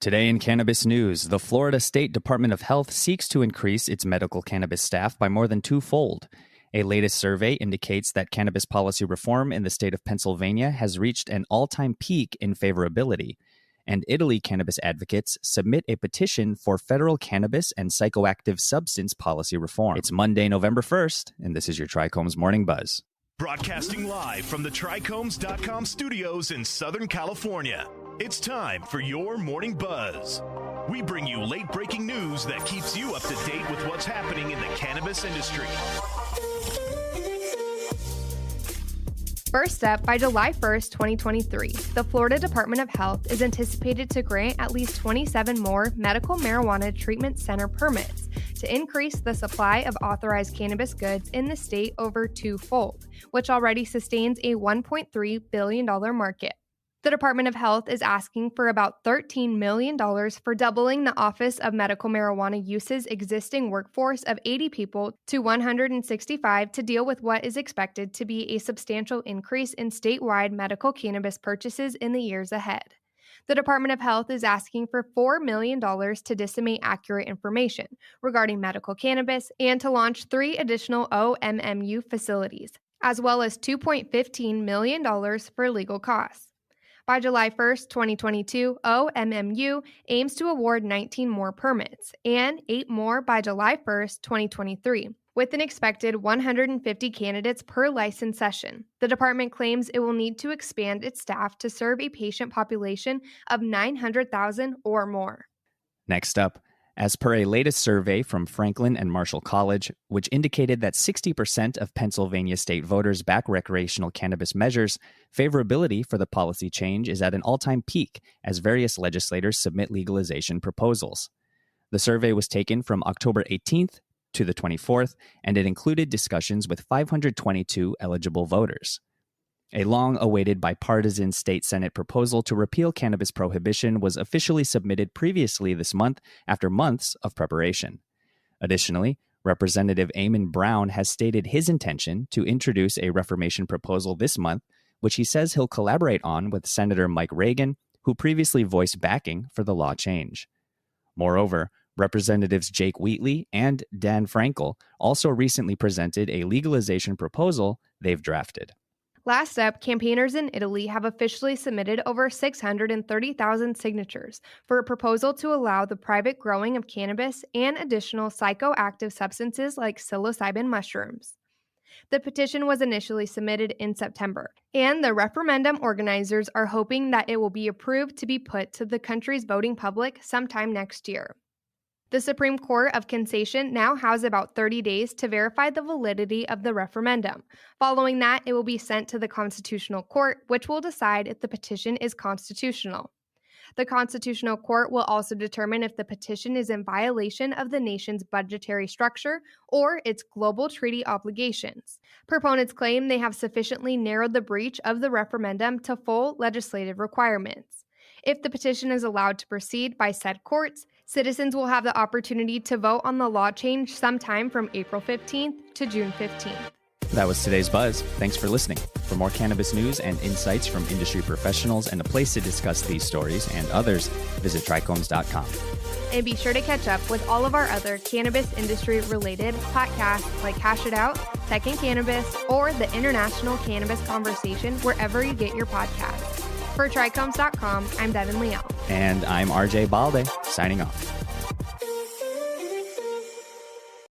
Today in Cannabis News, the Florida State Department of Health seeks to increase its medical cannabis staff by more than twofold. A latest survey indicates that cannabis policy reform in the state of Pennsylvania has reached an all-time peak in favorability. And Italy cannabis advocates submit a petition for federal cannabis and psychoactive substance policy reform. It's Monday, November 1st, and this is your Trichomes Morning Buzz. Broadcasting live from the Trichomes.com studios in Southern California. It's time for your Morning Buzz. We bring you late-breaking news that keeps you up to date with what's happening in the cannabis industry. First up, by July 1st, 2023, the Florida Department of Health is anticipated to grant at least 27 more medical marijuana treatment center permits to increase the supply of authorized cannabis goods in the state over twofold, which already sustains a $1.3 billion market. The Department of Health is asking for about $13 million for doubling the Office of Medical Marijuana Use's existing workforce of 80 people to 165 to deal with what is expected to be a substantial increase in statewide medical cannabis purchases in the years ahead. The Department of Health is asking for $4 million to disseminate accurate information regarding medical cannabis and to launch 3 additional OMMU facilities, as well as $2.15 million for legal costs. By July 1st, 2022, OMMU aims to award 19 more permits and 8 more by July 1st, 2023, with an expected 150 candidates per license session. The department claims it will need to expand its staff to serve a patient population of 900,000 or more. Next up, as per a latest survey from Franklin and Marshall College, which indicated that 60% of Pennsylvania state voters back recreational cannabis measures, favorability for the policy change is at an all-time peak as various legislators submit legalization proposals. The survey was taken from October 18th to the 24th, and it included discussions with 522 eligible voters. A long-awaited bipartisan state Senate proposal to repeal cannabis prohibition was officially submitted previously this month after months of preparation. Additionally, Representative Eamon Brown has stated his intention to introduce a reformation proposal this month, which he says he'll collaborate on with Senator Mike Regan, who previously voiced backing for the law change. Moreover, Representatives Jake Wheatley and Dan Frankel also recently presented a legalization proposal they've drafted. Last up, campaigners in Italy have officially submitted over 630,000 signatures for a proposal to allow the private growing of cannabis and additional psychoactive substances like psilocybin mushrooms. The petition was initially submitted in September, and the referendum organizers are hoping that it will be approved to be put to the country's voting public sometime next year. The Supreme Court of Cassation now has about 30 days to verify the validity of the referendum. Following that, it will be sent to the Constitutional Court, which will decide if the petition is constitutional. The Constitutional Court will also determine if the petition is in violation of the nation's budgetary structure or its global treaty obligations. Proponents claim they have sufficiently narrowed the breach of the referendum to full legislative requirements. If the petition is allowed to proceed by said courts, citizens will have the opportunity to vote on the law change sometime from April 15th to June 15th. That was today's Buzz. Thanks for listening. For more cannabis news and insights from industry professionals and a place to discuss these stories and others, visit trichomes.com. And be sure to catch up with all of our other cannabis industry-related podcasts like Hash It Out, Tech and Cannabis, or the International Cannabis Conversation wherever you get your podcasts. For Trichomes.com, I'm Devin Leal. And I'm RJ Balde, signing off.